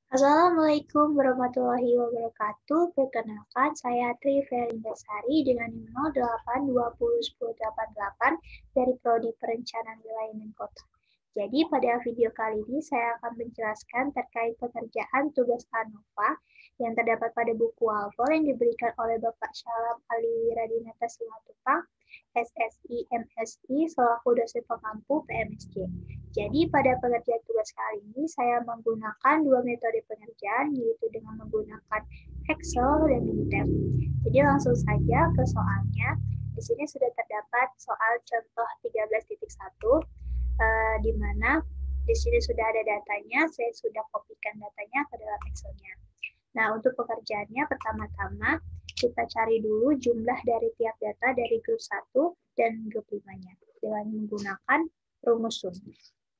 Assalamualaikum warahmatullahi wabarakatuh. Perkenalkan, saya Tri Felindarsari dengan NIM 08201088 dari Prodi Perencanaan Wilayah dan Kota. Jadi pada video kali ini saya akan menjelaskan terkait pekerjaan tugas ANOVA yang terdapat pada buku Alfor yang diberikan oleh Bapak Syalam Ali Wiradinata Simatupang, SSI MSI selaku dosen pengampu PMSJ. Jadi pada pengerjaan tugas kali ini saya menggunakan dua metode pengerjaan, yaitu dengan menggunakan Excel dan Minitab. Jadi langsung saja ke soalnya. Di sini sudah terdapat soal contoh 13.1, di mana di sini sudah ada datanya, saya sudah kopikan datanya ke dalam Excel-nya. Nah, untuk pekerjaannya pertama-tama kita cari dulu jumlah dari tiap data dari grup 1 dan grup 5-nya dengan menggunakan rumus sum.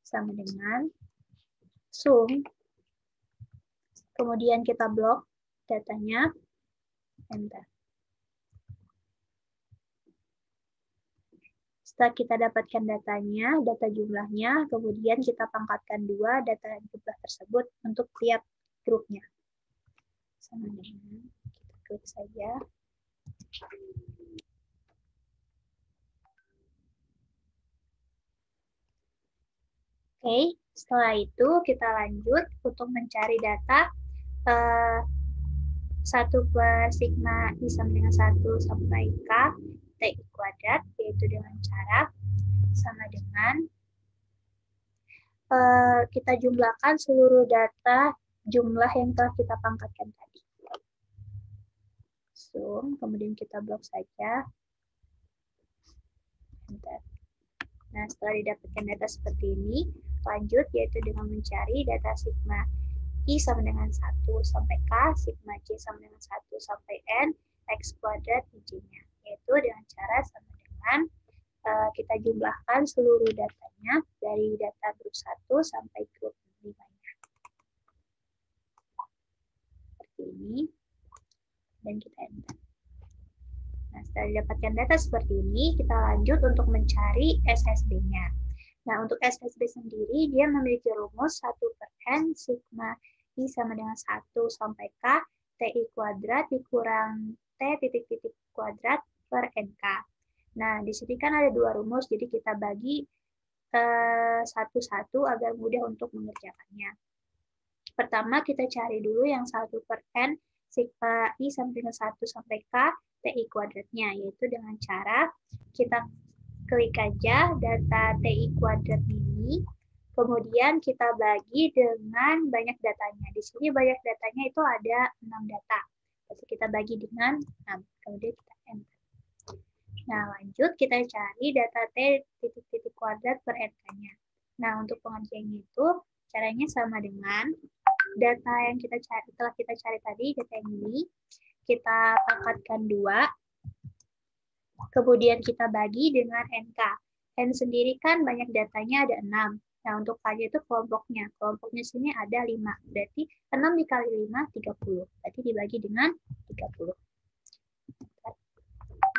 Sama dengan sum, kemudian kita blok datanya, enter. Setelah kita dapatkan datanya, data jumlahnya, kemudian kita pangkatkan 2 data jumlah tersebut untuk tiap grupnya. Sama dengan, kita klik saja. Oke, setelah itu kita lanjut untuk mencari data 1 per sigma I sama dengan 1 sampai K TI kuadrat, yaitu dengan cara sama dengan kita jumlahkan seluruh data jumlah yang telah kita pangkatkan tadi. Sum, kemudian kita blok saja. Enter. Nah, setelah didapatkan data seperti ini, lanjut yaitu dengan mencari data sigma I sama dengan 1 sampai K, sigma J sama dengan 1 sampai N, X kuadrat I-J-nya. Yaitu dengan cara sama dengan kita jumlahkan seluruh datanya dari data grup 1 sampai grup 5-nya. Seperti ini. Dan kita enter. Nah, setelah didapatkan data seperti ini, kita lanjut untuk mencari SSB-nya. Nah, untuk SSB sendiri, dia memiliki rumus 1 per N, sigma I sama dengan 1 sampai K, TI kuadrat dikurang T titik-titik kuadrat per NK. Nah, di sini kan ada 2 rumus, jadi kita bagi satu-satu agar mudah untuk mengerjakannya. Pertama, kita cari dulu yang 1 per N, sigma I sama dengan 1 sampai K, TI kuadratnya, yaitu dengan cara kita klik aja data TI kuadrat ini, kemudian kita bagi dengan banyak datanya. Di sini banyak datanya itu ada 6 data. Jadi kita bagi dengan 6, kemudian kita enter. Nah, lanjut kita cari data T titik-titik kuadrat per NK-nya. Nah, untuk pengerjaannya itu caranya sama dengan data yang kita cari, telah kita cari tadi, data yang ini, kita pangkatkan 2, kemudian kita bagi dengan NK. N sendiri kan banyak datanya ada 6. Nah, untuk K-nya itu kelompoknya. Kelompoknya sini ada 5. Berarti 6 dikali 5, 30. Berarti dibagi dengan 30.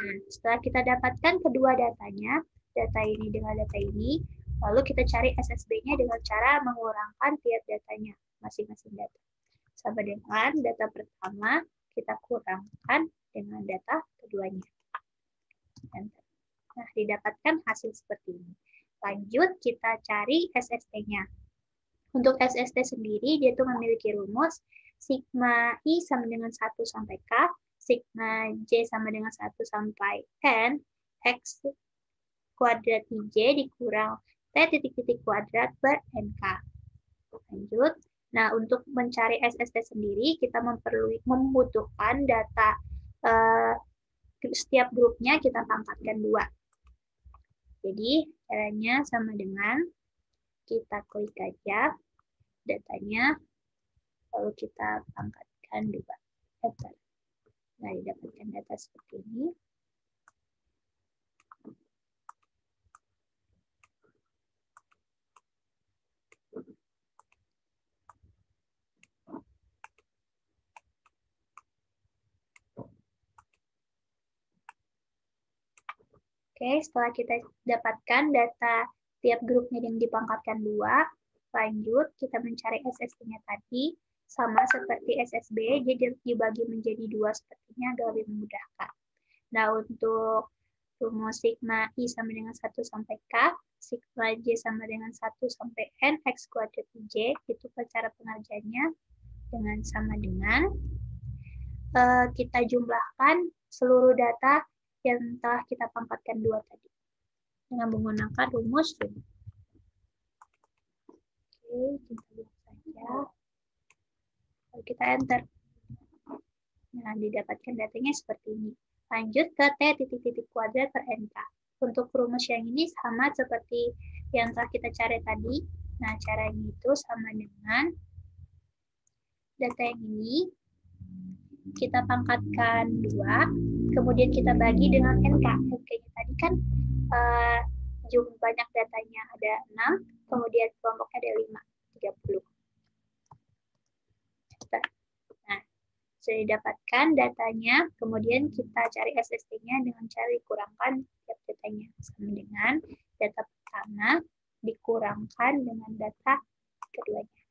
Nah, setelah kita dapatkan kedua datanya, data ini dengan data ini, lalu kita cari SSB-nya dengan cara mengurangkan tiap datanya, masing-masing data. Sama dengan data pertama, kita kurangkan dengan data keduanya. Nah, didapatkan hasil seperti ini. Lanjut, kita cari SST-nya. Untuk SST sendiri, dia itu memiliki rumus sigma I sama dengan 1 sampai K, sigma J sama dengan 1 sampai N, X kuadrat IJ dikurang T titik-titik kuadrat per NK. Lanjut. Nah, untuk mencari SST sendiri, kita membutuhkan data setiap grupnya kita pangkatkan 2. Jadi, caranya sama dengan kita klik aja datanya, lalu kita pangkatkan 2. Enter. Nah, didapatkan data seperti ini. Oke, setelah kita dapatkan data tiap grupnya yang dipangkatkan 2, lanjut kita mencari SST-nya tadi sama seperti SSB, jadi dibagi menjadi 2 sepertinya agak lebih memudahkan. Nah, untuk rumus sigma I sama dengan 1 sampai K, sigma J sama dengan 1 sampai N, X kuadrat J, itu cara pengerjaannya dengan sama dengan kita jumlahkan seluruh data yang telah kita pangkatkan 2 tadi dengan menggunakan rumus ini. Oke, kita lihat saja. Lalu kita enter. Nah, didapatkan datanya seperti ini. Lanjut ke T titik-titik kuadrat per NK. Untuk rumus yang ini sama seperti yang telah kita cari tadi. Nah, caranya itu sama dengan data yang ini. Kita pangkatkan 2, kemudian kita bagi dengan NK. NK-nya tadi kan jumlah banyak datanya ada 6, kemudian kelompoknya ada 5, 30. Nah, sudah didapatkan datanya, kemudian kita cari SST-nya dengan cara dikurangkan tiap datanya. Sama dengan data pertama dikurangkan dengan data keduanya.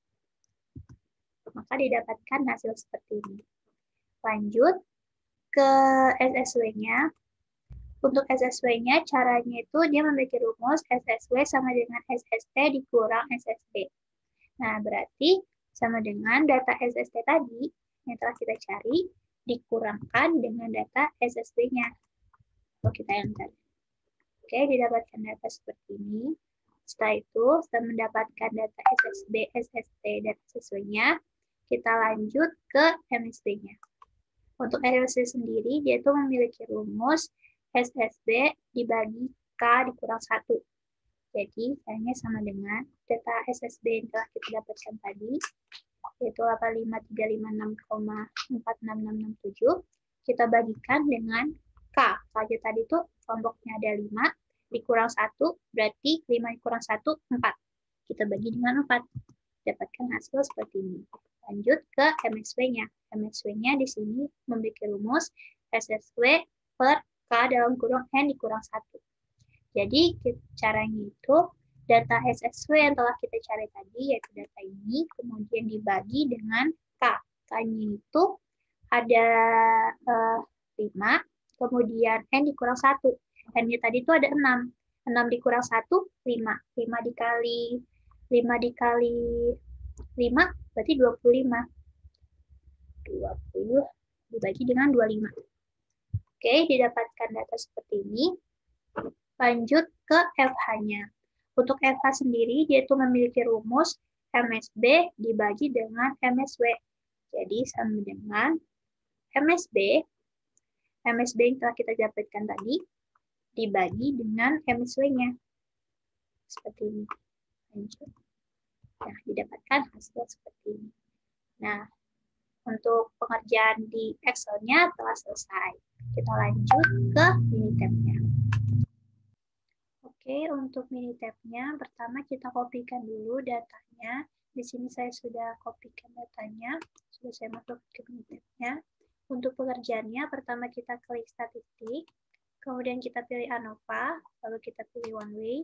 Maka didapatkan hasil seperti ini. Lanjut ke SSW-nya. Untuk SSW-nya, caranya itu dia memiliki rumus SSW sama dengan SST dikurang SSB. Nah, berarti sama dengan data SST tadi yang telah kita cari dikurangkan dengan data SSB-nya. Kalau kita enter. Oke, didapatkan data seperti ini. Setelah itu, setelah mendapatkan data SSB, SST, dan SSW-nya, kita lanjut ke MSB-nya. Untuk MSB sendiri, dia itu memiliki rumus SSB dibagi K dikurang 1. Jadi, caranya sama dengan data SSB yang telah kita dapatkan tadi, yaitu 85356,46667. Kita bagikan dengan K. K tadi itu kelompoknya ada 5, dikurang 1, berarti 5 dikurang 1, 4. Kita bagi dengan 4. Dapatkan hasil seperti ini. Lanjut ke MSW-nya. MSW-nya di sini memiliki rumus SSW per K dalam kurung N dikurang 1. Jadi, caranya itu data SSW yang telah kita cari tadi, yaitu data ini, kemudian dibagi dengan K. K-nya itu ada 5, kemudian N dikurang 1. N-nya tadi itu ada 6. 6 dikurang 1, 5. 5 dikali 5 berarti 25. 20 dibagi dengan 25. Oke, didapatkan data seperti ini. Lanjut ke FH-nya. Untuk FH sendiri, dia itu memiliki rumus MSB dibagi dengan MSW. Jadi, sama dengan MSB yang telah kita dapatkan tadi, dibagi dengan MSW-nya. Seperti ini. Lanjut. Nah, didapatkan hasil seperti ini. Nah, untuk pengerjaan di Excel-nya telah selesai. Kita lanjut ke Minitab-nya. Oke, untuk Minitab-nya, pertama kita kopikan dulu datanya. Di sini saya sudah kopikan datanya, sudah saya masuk ke Minitab-nya. Untuk pengerjaannya, pertama kita klik statistik, kemudian kita pilih ANOVA, lalu kita pilih one way,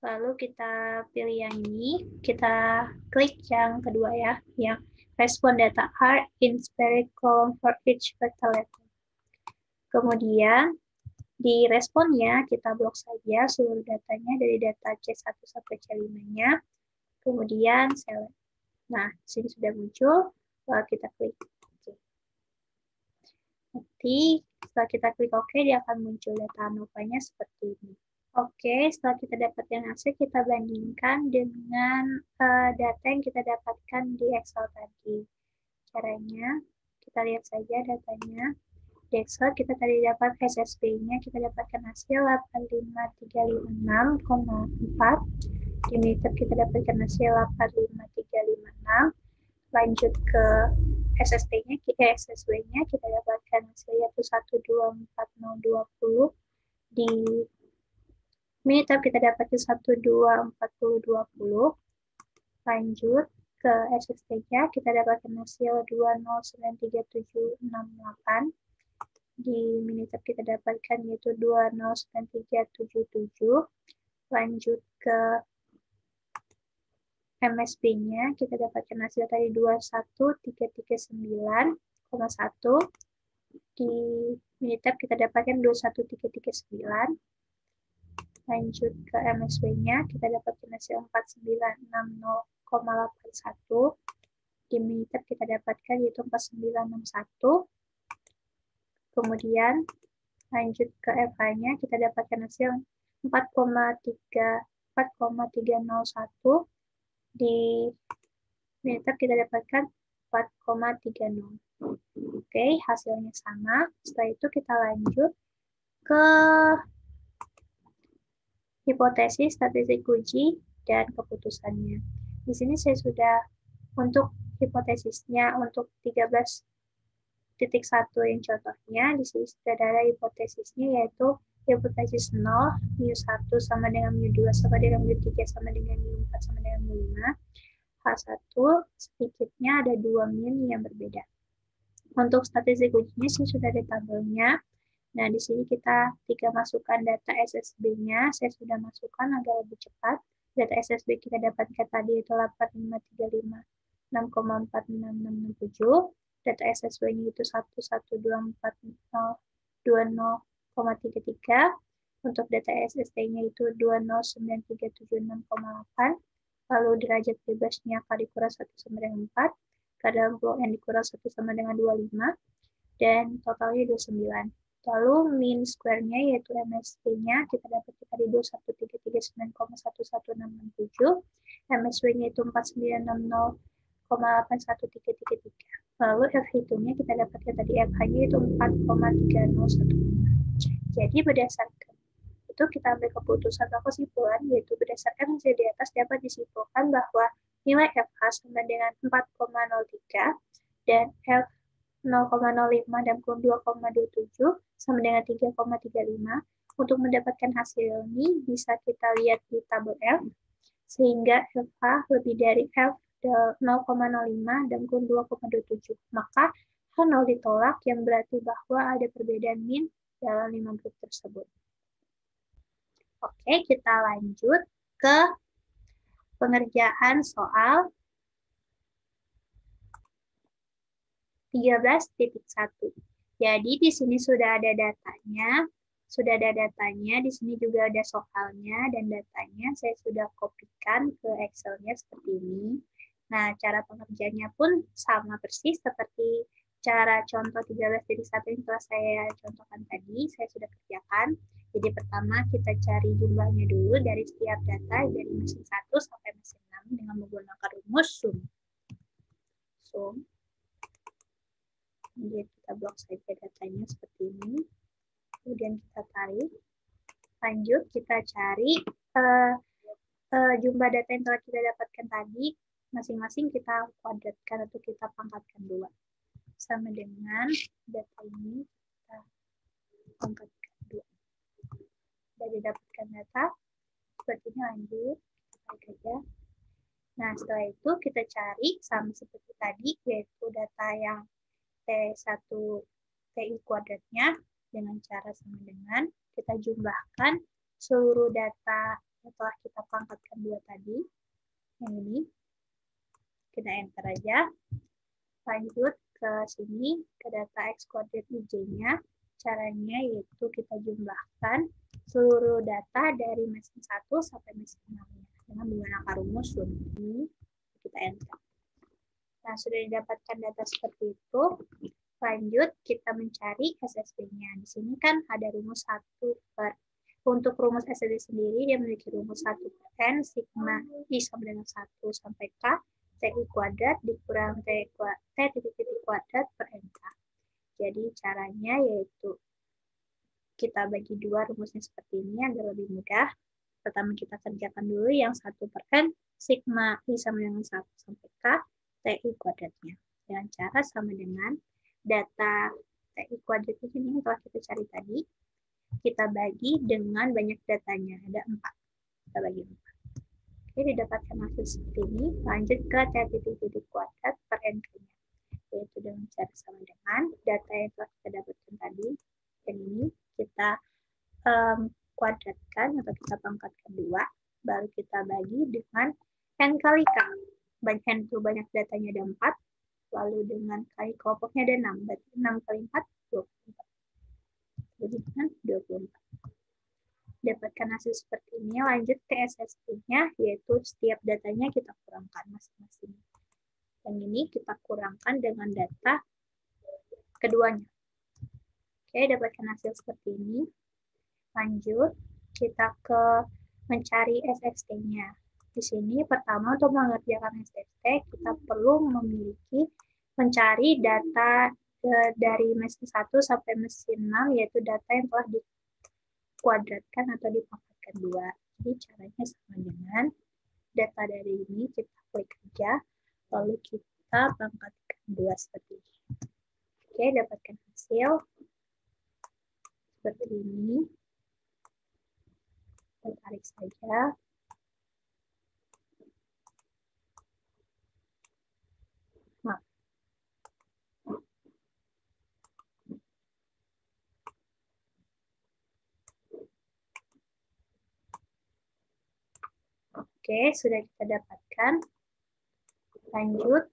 lalu kita pilih yang ini, kita klik yang kedua ya, yang respond data are in spare column for each vector letter. Kemudian di responnya kita blok saja seluruh datanya dari data C1 sampai C5-nya, kemudian select. Nah, di sini sudah muncul, lalu kita klik OK. Nanti setelah kita klik OK, dia akan muncul data ANOVA-nya seperti ini. Oke, setelah kita dapatkan hasil, kita bandingkan dengan data yang kita dapatkan di Excel tadi. Caranya, kita lihat saja datanya. Di Excel kita tadi dapat SSB-nya, kita dapatkan hasil 85356,4. Di Minitab kita dapatkan hasil 85356. Lanjut ke SST-nya, SSW-nya kita dapatkan hasil yaitu 1240020. Di Minitab kita dapatkan 124020. Lanjut ke SST-nya kita dapatkan hasil 2093768. Di Minitab kita dapatkan yaitu 2093777. Lanjut ke MSB-nya kita dapatkan hasil tadi 21339,1. Di Minitab kita dapatkan 21339. Lanjut ke MSB-nya, kita dapatkan hasil 4960,81. Di Minitab kita dapatkan yaitu 4961. Kemudian lanjut ke FH-nya, kita dapatkan hasil 4,301. Di Minitab kita dapatkan 4,30. Oke, hasilnya sama. Setelah itu kita lanjut ke hipotesis, statistik uji, dan keputusannya. Di sini saya sudah untuk hipotesisnya untuk 13.1 yang contohnya, di sini sudah ada hipotesisnya yaitu hipotesis 0, mu1 sama dengan mu2 sama dengan mu3 sama dengan mu4 sama dengan mu5. H1 sedikitnya ada 2 min yang berbeda. Untuk statistik ujinya sih sudah ada tabelnya. Nah, di sini kita masukkan data SSB-nya. Saya sudah masukkan agar lebih cepat. Data SSB kita dapatkan tadi itu 8535 6,46667. Data SSB-nya itu 1124020,33. Untuk data SST-nya itu 2093776,8. Lalu derajat bebasnya K dikurangi 1 sama dengan 4. K dalam blok N dikurangi 1 sama dengan 25. Dan totalnya 29. Lalu mean square-nya yaitu MSB-nya kita dapat tadi 21339,11667. MSW-nya itu 4960,81333. Lalu F hitungnya kita dapatkan tadi FH-nya itu 4,3015. Jadi berdasarkan itu kita ambil keputusan atau kesimpulan, yaitu berdasarkan hasil di atas dapat disimpulkan bahwa nilai FH sama dengan 4,03 dan F 0,05 dan 2,27 sama dengan 3,35. Untuk mendapatkan hasil ini bisa kita lihat di tabel F, sehingga FH lebih dari F 0,05 dan 2,27. Maka H0 ditolak, yang berarti bahwa ada perbedaan min dalam 5 grup tersebut. Oke, kita lanjut ke pengerjaan soal 13.1. Jadi di sini sudah ada datanya, di sini juga ada soalnya dan datanya saya sudah kopikan ke Excel-nya seperti ini. Nah, cara pengerjaannya pun sama persis seperti cara contoh 13.1 yang telah saya contohkan tadi, saya sudah kerjakan. Jadi pertama kita cari jumlahnya dulu dari setiap data dari mesin 1 sampai mesin 6 dengan menggunakan rumus sum. Kemudian kita blok saja datanya seperti ini. Kemudian kita tarik. Lanjut kita cari jumlah data yang telah kita dapatkan tadi. Masing-masing kita kuadratkan atau kita pangkatkan 2. Sama dengan data ini kita pangkatkan 2. Sudah didapatkan data. Seperti ini lanjut. Kita tarik aja. Nah, setelah itu kita cari sama seperti tadi, yaitu data yang T1 TI kuadratnya dengan cara sama dengan kita jumlahkan seluruh data yang telah kita pangkatkan 2 tadi. Yang ini. Kita enter aja. Lanjut ke sini, ke data X kuadrat IJ-nya. Caranya yaitu kita jumlahkan seluruh data dari mesin 1 sampai mesin 6 dengan menggunakan rumus sum. Ini kita enter. Nah, sudah didapatkan data seperti itu. Lanjut, kita mencari SSB-nya. Di sini kan ada rumus 1 per. Untuk rumus SSB sendiri, dia memiliki rumus 1 per N, sigma I sama dengan 1 sampai K, TI kuadrat dikurang T titik-titik kuadrat per NK. Jadi, caranya yaitu kita bagi 2 rumusnya seperti ini agar lebih mudah. Pertama kita kerjakan dulu yang 1 per N, sigma I sama dengan 1 sampai K, TI kuadratnya. Dengan cara sama dengan data TI kuadrat ini yang telah kita cari tadi, kita bagi dengan banyak datanya, ada 4. Kita bagi 4. Oke, didapatkan hasil seperti ini. Lanjut ke TI titik-titik kuadrat per NK-nya. Yaitu dengan cara sama dengan data yang telah kita dapatkan tadi. Dan ini kita kuadratkan atau kita pangkatkan 2. Baru kita bagi dengan N kali K. banyak datanya ada 4, lalu dengan kali kelompoknya ada 6, berarti 6 kali 4, 24. Jadi dengan 24. Dapatkan hasil seperti ini, lanjut ke SSB-nya, yaitu setiap datanya kita kurangkan masing-masing. Yang ini kita kurangkan dengan data keduanya. Oke, dapatkan hasil seperti ini. Lanjut, kita ke mencari SST-nya. Di sini pertama untuk mengerjakan SST, kita perlu mencari data dari mesin 1 sampai mesin 6, yaitu data yang telah dikuadratkan atau dipangkatkan 2. Jadi caranya sama dengan data dari ini, kita klik aja, lalu kita pangkatkan 2 seperti ini. Oke, dapatkan hasil seperti ini. Kita tarik saja. Nah. Oke, sudah kita dapatkan. Lanjut,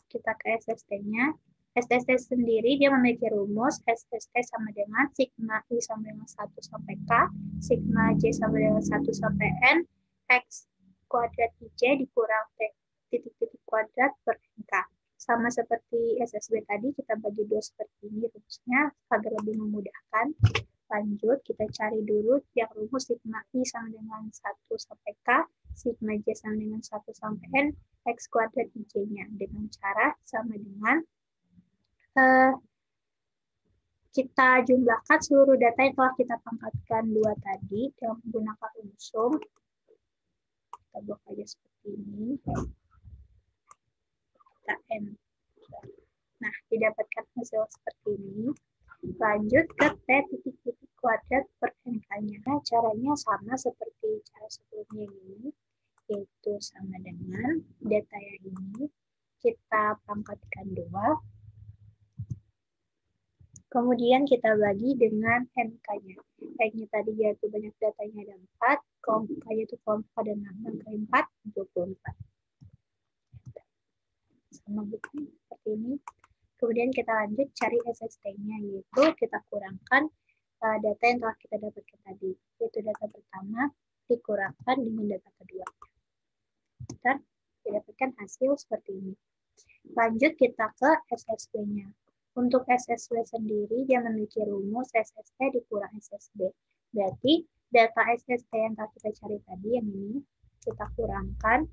kita ke SST-nya. SST sendiri dia memiliki rumus SST sama dengan sigma I sama dengan 1 sampai K, sigma J sama dengan 1 sampai N, X kuadrat IJ dikurang T titik-titik kuadrat per NK. Sama seperti SSB tadi, kita bagi 2 seperti ini rumusnya agar lebih memudahkan. Lanjut, kita cari dulu yang rumus sigma I sama dengan 1 sampai K, sigma J sama dengan 1 sampai N, X kuadrat IJ-nya dengan cara sama dengan kita jumlahkan seluruh data yang telah kita pangkatkan 2 tadi dengan menggunakan rumus sum. Kita buat aja seperti ini. Kita N. Nah, didapatkan hasil seperti ini. Lanjut ke T titik-titik kuadrat per NK-nya. Nah, caranya sama seperti cara sebelumnya ini, yaitu sama dengan data yang ini kita pangkatkan 2. Kemudian kita bagi dengan NK-nya. N-nya tadi yaitu banyak datanya ada 4, kelompoknya itu kelompok ada 6 kali 4, 24. Sama begini, seperti ini. Kemudian kita lanjut cari SST-nya, yaitu kita kurangkan data yang telah kita dapatkan tadi. Yaitu data pertama dikurangkan dengan data kedua. Dan didapatkan hasil seperti ini. Lanjut kita ke SSB-nya. Untuk SSB sendiri, dia memiliki rumus SST dikurang SSB. Berarti data SST yang telah kita cari tadi, yang ini, kita kurangkan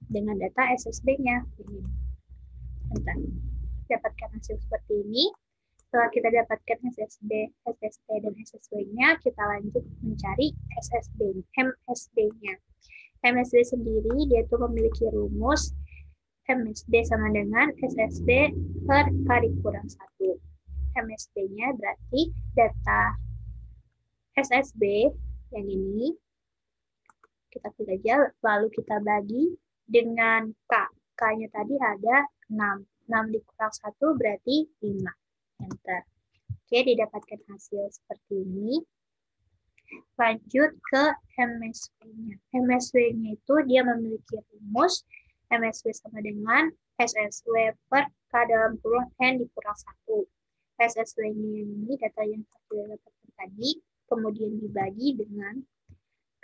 dengan data SSB-nya. Dapatkan hasil seperti ini. Setelah kita dapatkan SSB, SST, dan SSB-nya, kita lanjut mencari MSB-nya. MSB sendiri, dia itu memiliki rumus MSB sama dengan SSB per K dikurang 1. MSB-nya berarti data SSB yang ini, kita pilih aja, lalu kita bagi dengan K. K-nya tadi ada 6. 6 dikurang 1 berarti 5. Enter. Oke, didapatkan hasil seperti ini. Lanjut ke MSB-nya. MSB-nya itu dia memiliki rumus MSB sama dengan SSW per K dalam kurung N dikurang 1. SSW-nya ini data yang kita dapatkan tadi, kemudian dibagi dengan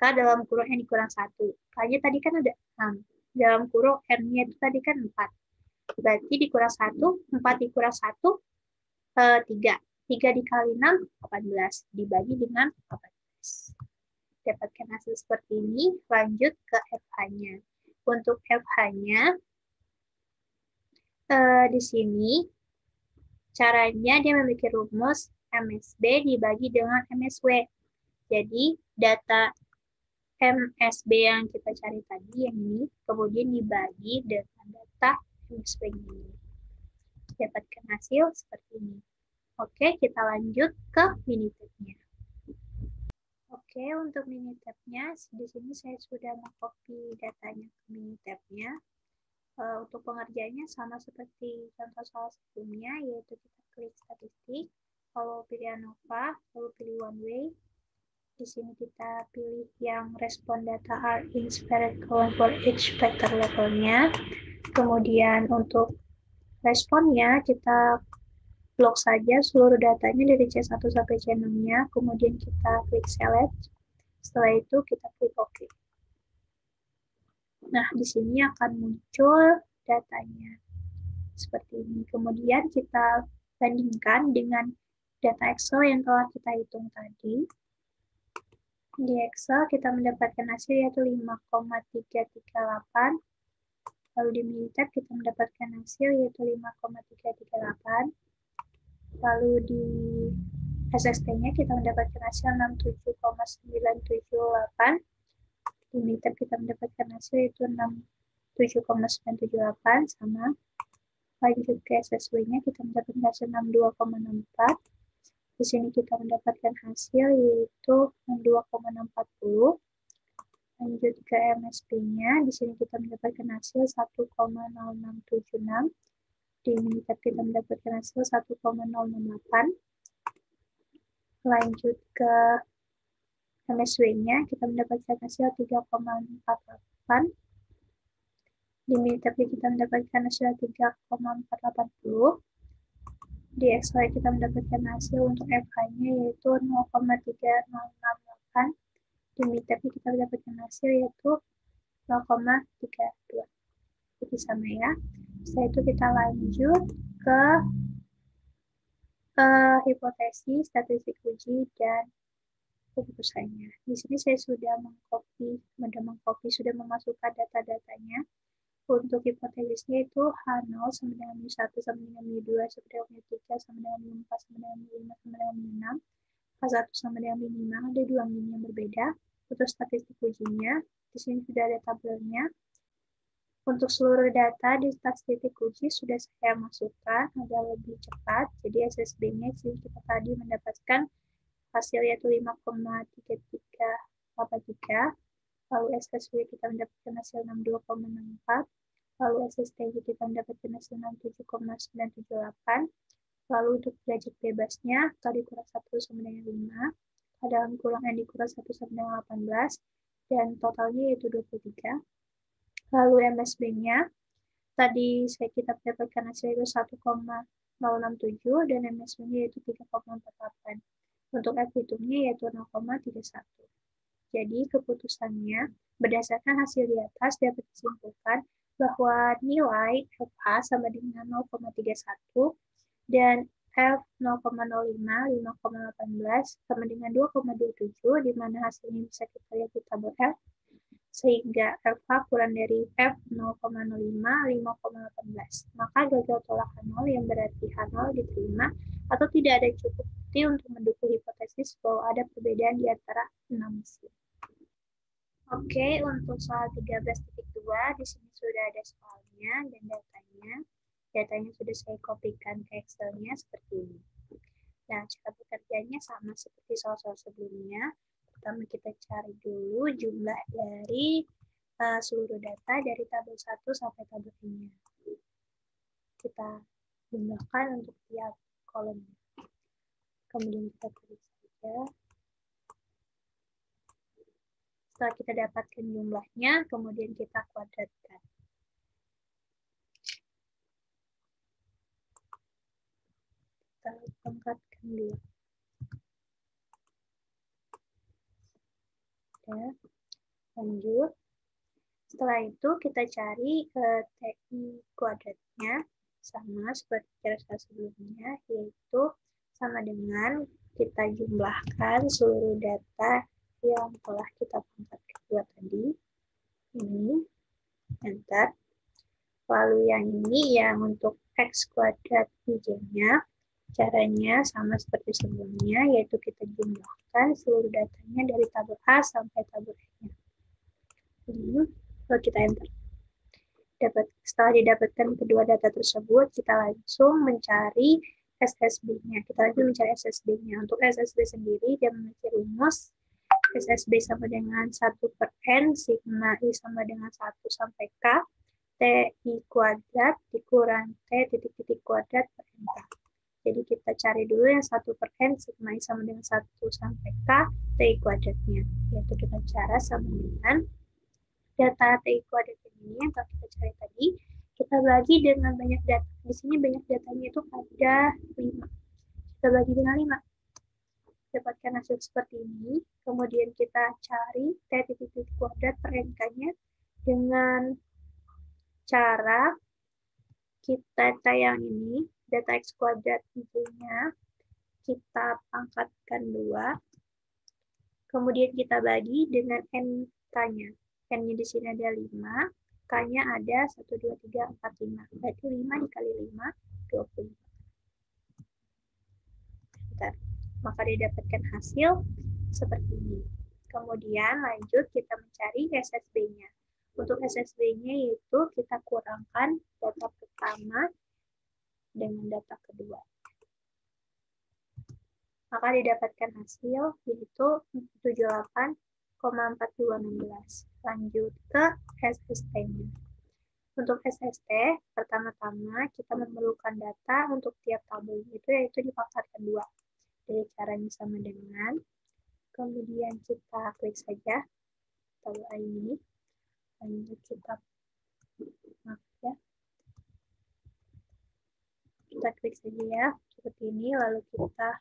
K dalam kurung N dikurang 1. K-nya tadi kan ada 6. Dalam kurung N-nya itu tadi kan 4. Berarti dikurang 1, 4 dikurang 1, 3. 3 dikali 6, 18. Dibagi dengan 18. Dapatkan hasil seperti ini, lanjut ke FH-nya. Untuk FH-nya, di sini caranya dia memiliki rumus MSB dibagi dengan MSW. Jadi data MSB yang kita cari tadi, yang ini, kemudian dibagi dengan data MSW ini. Dapatkan hasil seperti ini. Oke, kita lanjut ke Minitab-nya. Oke, untuk Minitab-nya, di sini saya sudah mengcopy datanya ke Minitab-nya. Untuk pengerjaannya sama seperti contoh soal sebelumnya, yaitu kita klik statistik, lalu pilih ANOVA, lalu pilih one way. Di sini kita pilih yang respon data are in separate column for each vector levelnya. Kemudian untuk responnya, kita blok saja seluruh datanya dari C1 sampai C6-nya, kemudian kita klik select, setelah itu kita klik OK. Nah, di sini akan muncul datanya seperti ini. Kemudian kita bandingkan dengan data Excel yang telah kita hitung tadi. Di Excel kita mendapatkan hasil yaitu 5,338. Lalu di Minitab kita mendapatkan hasil yaitu 5,338. Lalu di SST-nya kita mendapatkan hasil 67,978. Di Minitab kita mendapatkan hasil yaitu 67,978 sama. Lanjut ke SSW-nya kita mendapatkan hasil 62,64. Di sini kita mendapatkan hasil yaitu 62,640. Lanjut ke MSP-nya, di sini kita mendapatkan hasil 1,0676. Di Minitab kita mendapatkan hasil 1,068. Lanjut ke MSW-nya, kita mendapatkan hasil 3,48. Di Minitab kita mendapatkan hasil 3,480. Di Excel kita mendapatkan hasil untuk FH-nya yaitu 0,3068. Di Minitab kita mendapatkan hasil yaitu 0,32. Jadi sama ya. Setelah itu kita lanjut ke hipotesis, statistik uji, dan keputusannya. Di sini saya sudah memasukkan data-datanya. Untuk hipotesisnya itu H0 sama dengan mu1 sama dengan mu2 sama dengan mu3 sama dengan mu4 sama dengan mu5 sama dengan mu6. H1 sama dengan mu5, ada dua min yang berbeda. Untuk statistik ujinya, di sini sudah ada tabelnya. Untuk seluruh data di statistik uji sudah saya masukkan agar lebih cepat. Jadi SSB-nya kita tadi mendapatkan hasil yaitu 5,3383. Lalu SSW kita mendapatkan hasil 62,64. Lalu SST kita mendapatkan hasil 67,978. Lalu untuk derajat bebasnya, K dikurang 1 sama dengan 5. K dalam kurang N dikurang 1 sama dengan 18. Dan totalnya yaitu 23. Lalu MSB-nya, tadi kita mendapatkan hasil itu 1,067 dan MSB-nya yaitu 3,48. Untuk F hitungnya yaitu 0,31. Jadi keputusannya berdasarkan hasil di atas dapat disimpulkan bahwa nilai FH sama dengan 0,31 dan F 0,05, 5,18 sama dengan 2,27, di mana hasilnya bisa kita lihat di tabel F, sehingga FH kurang dari F 0,05, 5,18. Maka gagal tolak H0 yang berarti H0 diterima atau tidak ada cukup bukti untuk mendukung hipotesis bahwa ada perbedaan di antara 6 mesin. Oke, untuk soal 13.2, di sini sudah ada soalnya dan datanya. Datanya sudah saya kopikan ke Excel-nya seperti ini. Nah, cara bekerjanya sama seperti soal-soal sebelumnya. Pertama kita cari dulu jumlah dari seluruh data dari tabel 1 sampai tabel 5. Kita jumlahkan untuk tiap kolomnya. Kemudian kita klik saja. Setelah kita dapatkan jumlahnya, kemudian kita kuadratkan. Kita pangkatkan dulu. Ya. Lanjut. Setelah itu kita cari TI kuadratnya, sama seperti cara sebelumnya, yaitu sama dengan kita jumlahkan seluruh data yang telah kita pangkat kedua tadi. Ini, enter. Lalu yang ini yang untuk X kuadrat I-nya, caranya sama seperti sebelumnya, yaitu kita jumlahkan seluruh datanya dari tabel A sampai tabel E-nya. Ini, lalu kita enter. Setelah didapatkan kedua data tersebut, kita langsung mencari SSB-nya. Kita langsung mencari SSB-nya. Untuk SSB sendiri, dia memiliki rumus SSB sama dengan 1/N, sigma I sama dengan 1 sampai K, TI kuadrat dikurang T titik-titik kuadrat per NK. Jadi kita cari dulu yang 1/N, sigma I sama dengan 1 sampai K, TI kuadratnya. Yaitu dengan cara sama dengan data TI kuadrat ini yang telah kita cari tadi, Kita bagi dengan banyak data. Di sini banyak datanya itu ada 5. Kita bagi dengan 5. Dapatkan hasil seperti ini. Kemudian kita cari T titik kuadrat per NK-nya dengan cara data yang ini, data X kuadrat I-nya, kita pangkatkan 2. Kemudian kita bagi dengan NK-nya. N-nya di sini ada 5. K-nya ada 1, 2, 3, 4, 5. Berarti 5 dikali 5, 25. Bentar. Maka didapatkan hasil seperti ini. Kemudian lanjut kita mencari SSB-nya. Untuk SSB-nya yaitu kita kurangkan data pertama dengan data kedua. Maka didapatkan hasil yaitu 78,4216. Lanjut ke SST-nya. Untuk SST, pertama-tama kita memerlukan data untuk tiap tabel itu yaitu dipangkatkan 2. Jadi caranya sama dengan, kemudian kita klik saja tabel ini. Lanjut kita kita klik saja ya seperti ini, lalu kita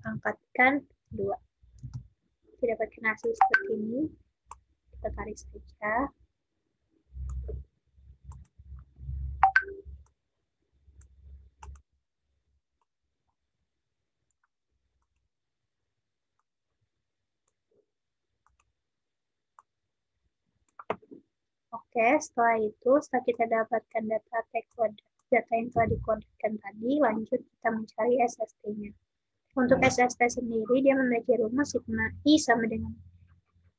angkatkan 2. Didapatkan hasil seperti ini. Kita tarik saja. Oke, setelah itu, setelah kita dapatkan data yang telah dikuadratkan tadi, lanjut kita mencari SST-nya. Untuk SST sendiri, dia memiliki rumus sigma I sama dengan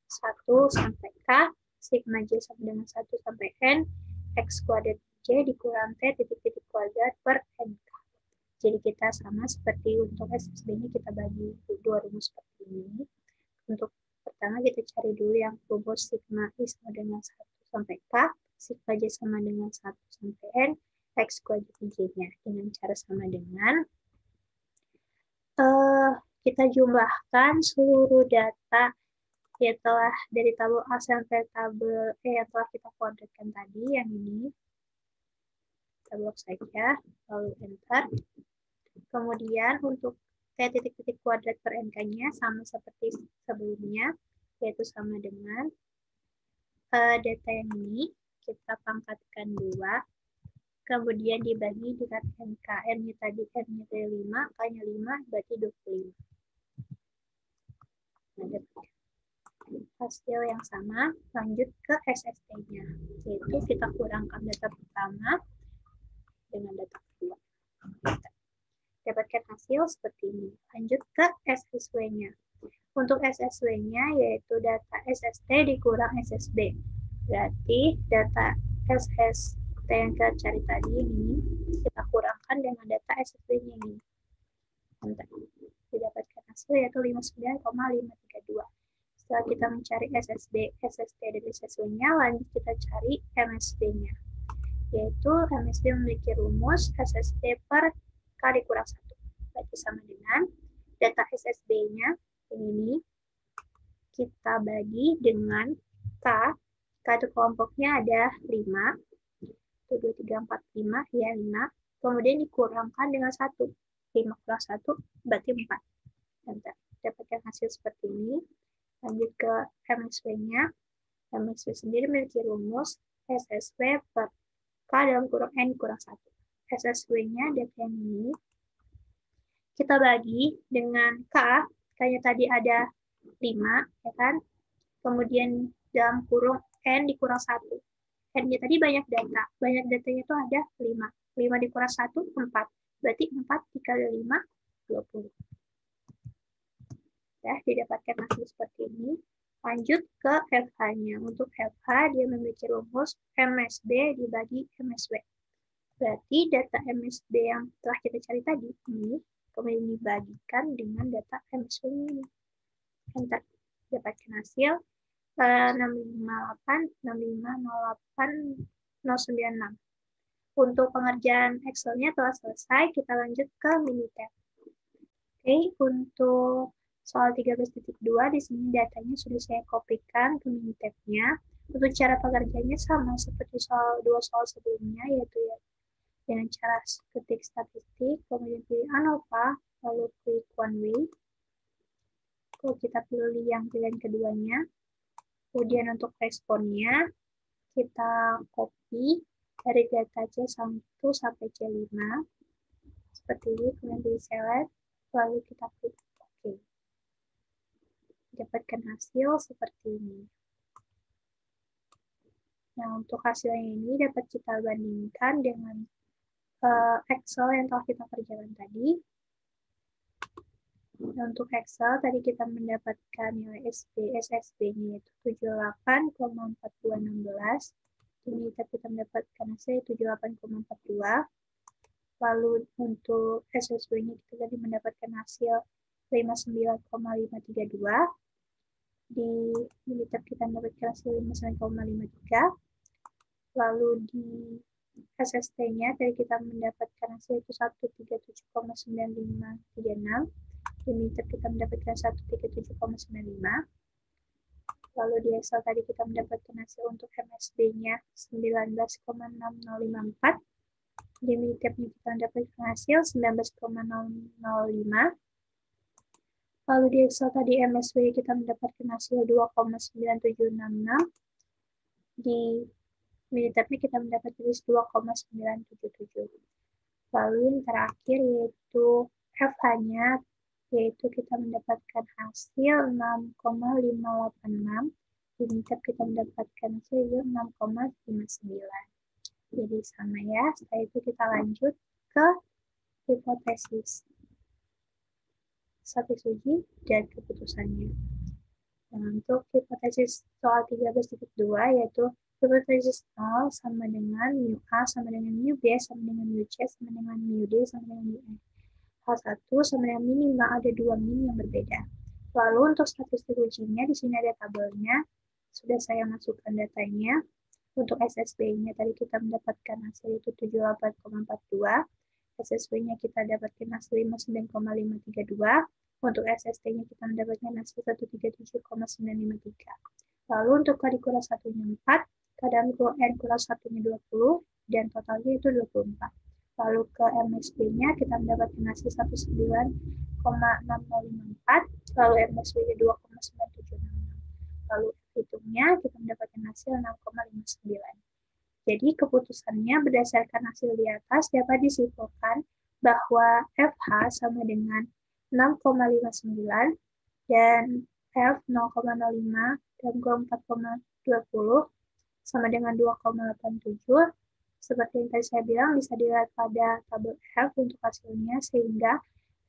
1 sampai K, sigma J sama dengan 1 sampai N, X kuadrat J dikurang T titik-titik kuadrat per NK. Jadi kita sama seperti untuk SSB-nya kita bagi 2 rumus seperti ini. Untuk pertama kita cari dulu yang rumus sigma I sama dengan 1 sampai K, sigma J sama dengan 1 sampai N, X kuadrat J-nya. Dengan cara sama dengan kita jumlahkan seluruh data yang telah dari tabel A sampai tabel E yang telah kita kuadratkan tadi, yang ini. Kita blok saja, lalu enter. Kemudian untuk T titik-titik kuadrat per NK-nya sama seperti sebelumnya, yaitu sama dengan data yang ini, kita pangkatkan 2, kemudian dibagi dengan NK. N-nya tadi 5, K-nya 5, berarti 25. Nah, hasil yang sama, lanjut ke SST-nya, yaitu kita kurangkan data pertama dengan data kedua. Dapatkan hasil seperti ini. Lanjut ke SSW-nya. Untuk SSW-nya yaitu data SST dikurang SSB. Berarti data SST yang kita cari tadi ini, kita kurangkan dengan data SSB-nya ini. Didapatkan hasil yaitu 59,532. Setelah kita mencari SST dan SSW-nya, lanjut kita cari MSD-nya. Yaitu MSD memiliki rumus SST per K dikurang 1. Berarti sama dengan data SSB-nya ini kita bagi dengan K. K itu kelompoknya ada 5. 1, 2, 3, 4, 5. Ya, 5. Kemudian dikurangkan dengan 1. 5 kurang 1 berarti 4. Dan dapatkan hasil seperti ini. Lanjut ke MSW-nya. MSW sendiri memiliki rumus SSW per K dalam kurung N kurang 1. SSW-nya data yang ini. Kita bagi dengan K. K-nya tadi ada 5, ya kan? Kemudian dalam kurung N dikurang 1. N-nya tadi banyak data. Banyak datanya itu ada 5. 5 dikurang 1, 4. Berarti 4 dikali 5, 20. Ya, didapatkan hasil seperti ini. Lanjut ke FH-nya. Untuk FH, dia memiliki rumus MSB dibagi MSW. Berarti data MSB yang telah kita cari tadi, ini, kemudian dibagikan dengan data MSW ini. Enter. Dapatkan hasil 658, 6508, 096. Untuk pengerjaan Excel-nya telah selesai, kita lanjut ke Minitab. Oke, untuk soal 13.2 di sini datanya sudah saya kopikan ke Minitab-nya. Untuk cara pengerjaannya sama seperti dua soal sebelumnya, yaitu ya dengan cara ketik statistik, kemudian pilih ANOVA, lalu klik one way. Kalau kita pilih yang pilihan keduanya, kemudian untuk responnya, kita copy dari data C1 sampai C5, seperti ini, kemudian pilih select, lalu kita klik OK. Dapatkan hasil seperti ini. Nah, untuk hasilnya ini dapat kita bandingkan dengan Excel yang telah kita kerjakan tadi. Nah, untuk Excel, tadi kita mendapatkan nilai SSB-nya yaitu 78,4216. Ini kita mendapatkan hasil 78,42. Lalu untuk SSB-nya kita tadi mendapatkan hasil 59,532. Di Militab kita mendapatkan hasil 59,53. Lalu di SST-nya tadi kita mendapatkan hasil itu 137,9536. Di Militab kita mendapatkan 137,95. Lalu di Excel tadi kita mendapatkan hasil untuk MSB-nya 19,6054. Di Militab-nya kita mendapatkan hasil 19,005. Lalu di Excel tadi MSB kita mendapatkan hasil 2,9766. Di Militab-nya kita mendapatkan hasil 2,977. Lalu yang terakhir yaitu FH-nya, yaitu kita mendapatkan hasil 6,586. Di Militab kita mendapatkan hasil 6,59. Jadi sama ya. Setelah itu kita lanjut ke hipotesis, statis uji, dan keputusannya. Nah, untuk hipotesis soal 13.2 yaitu hipotesis 0 sama dengan mu A sama dengan mu B sama dengan mu C sama dengan mu D sama dengan mu E. Hal 1 sama dengan minimal ada 2 min yang berbeda. Lalu untuk statistik ujinya, di sini ada tabelnya. Sudah saya masukkan datanya. Untuk SSB-nya tadi kita mendapatkan hasil itu 78,42. SSB-nya kita dapatkan hasil 59,532. Untuk SST-nya kita mendapatkan hasil 137,953. Lalu untuk kadikula 1-nya 4, kadikula N kurang 1-nya 20, dan totalnya itu 24. Lalu ke MSB-nya kita mendapatkan hasil 19,6054, lalu MSB-nya 2,9766. Lalu hitungnya kita mendapatkan hasil 6,59. Jadi keputusannya berdasarkan hasil di atas dapat disimpulkan bahwa FH sama dengan 6,59 dan F 0,05 dan G 4,20 sama dengan 2,87. Seperti yang tadi saya bilang bisa dilihat pada tabel F untuk hasilnya, sehingga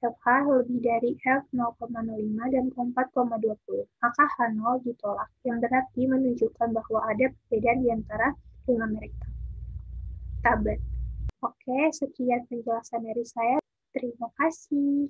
FH lebih dari F 0,05 dan 4,20. Maka H0 ditolak, yang berarti menunjukkan bahwa ada perbedaan di antara 5 merek tabel. Oke, sekian penjelasan dari saya. Terima kasih.